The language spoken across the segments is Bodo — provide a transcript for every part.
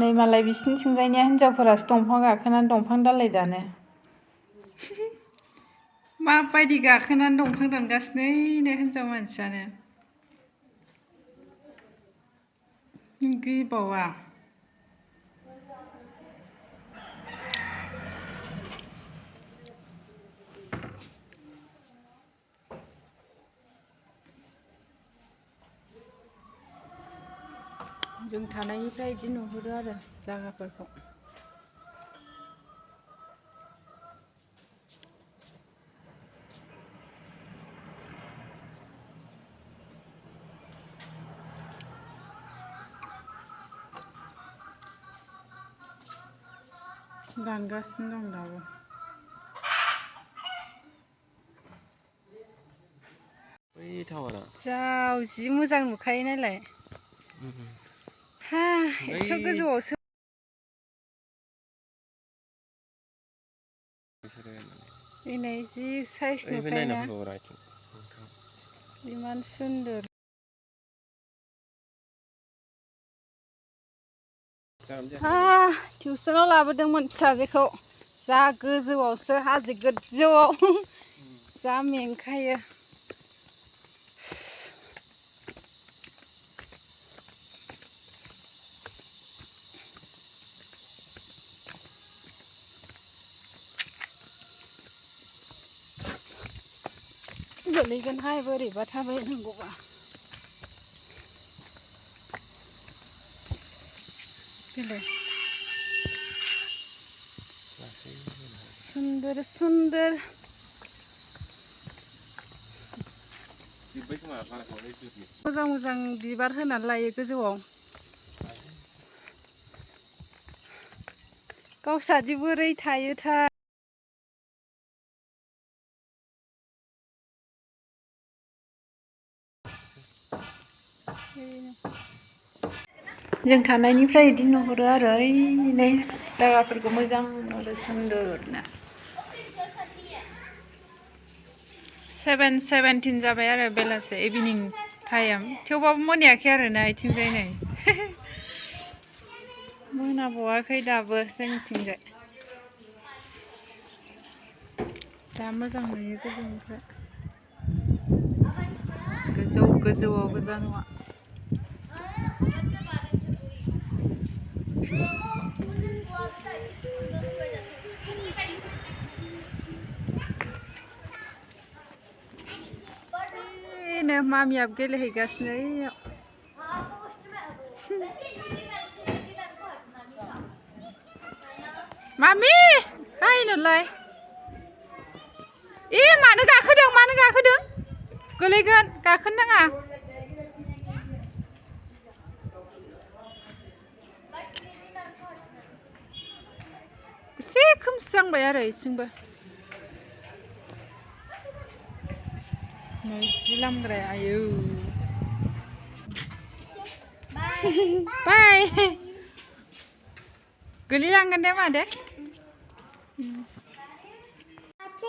नै मालाय बिसिनिथिंजायनिया हिनजावफोरासो दंफां गाखोनानै दंफां दालाय दानो। माबायदि गाखोनानै दंफां दानगासिनो हिनजाव मानसियानो गिबावा। जों थानायनिफ्राय बिदि नुहुरो आरो जायगाफोरखौ। दानगासिनो दं दाबो। जाव जि मोजां नुखायो नालाय। हा एथ' गोजौआवसो दिनै जि साइज नुखायोना इमान सुन्दर। टिउसनाव लाबोदोंमोन फिसाजोखौ जा गोजौआवसो हाजो गोजौआव जा मेंखायो। गोलैगोनहाय बोरैबा थाबायनांगौबा। सुन्दर सुन्दर मोजां मोजां बिबार होनानै लायो गोजौआव। गावसादि बोरै थायोथाय। जों थानायनिफ्राय बिदि नुहुरो आरो ओइनै जायगाफोरखौ मोजां नुहुरो सुन्दरनो। 7:17 जाबाय आरो बेलासे इभिनिं टाइम थेवबाबो मोनायाखै आरोना इथिंजाय नै मोनाबावाखै दाबो जोंनिथिंजाय। जा मोजां नुयो गोजौनिफ्राय गोजौआव गोजा नङा। बेनो मामियाबो गेलेहैगासिनो ओइयाव। मामि हायनोलाय मानो गाखोदों गोलैगोन गाखोनो नाङा। एसे खोमसि जांबाय आरो इथिंबो नै जि लामग्राया आयौ बाय गोलैलांगोन दे मादे।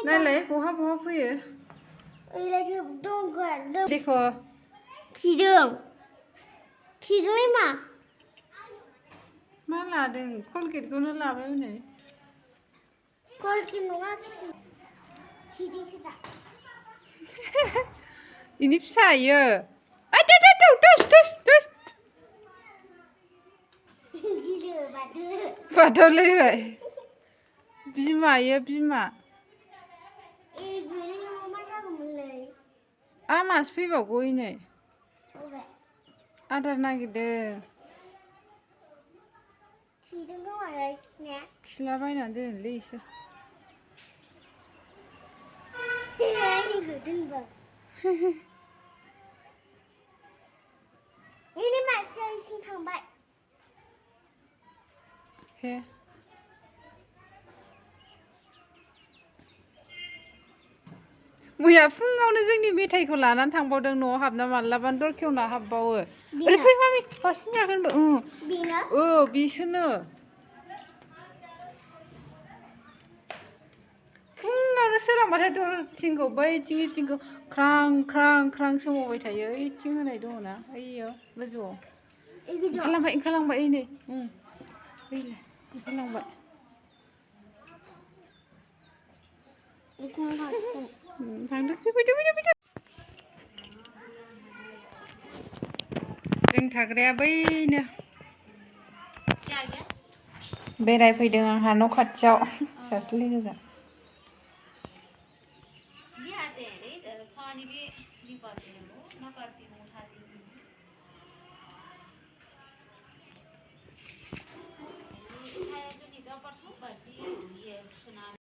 नायलाय बहा फैयो देखो खिदोंलाय मा लादों कलगेटखौनो लाबाय हनै। कलगेट नङा खिदोंसो दा इनि फिसा इयो। बादावलायबाय बिमा इयो बिमा। मासो फैबावगौ नै आदार नागिरदों। खिलाबायनानै दोनोलै इसोर। मैया फुङावनो जोंनि मेथाइखौ लानानै थांबावदों न'आव हाबना मालाबानो दर खेवना हाबबावो। ओरै फै मामि हारसिं जागोनबो बिसोरनो फुङावनो सोरांबाथाय दरथिंखौ बैथिंखौ ख्रां ख्रां ख्रां सोमावबाय थायो। ओइथिं होनाय दङना ओइयाव गोजौआव ओंखारलांबाय ओइ नै फैलाय फैलांबाय थांदोंसै फैदो जों थाग्राया बैनो बेरायफैदों आंहा न' खाथियाव सासे लोगोजों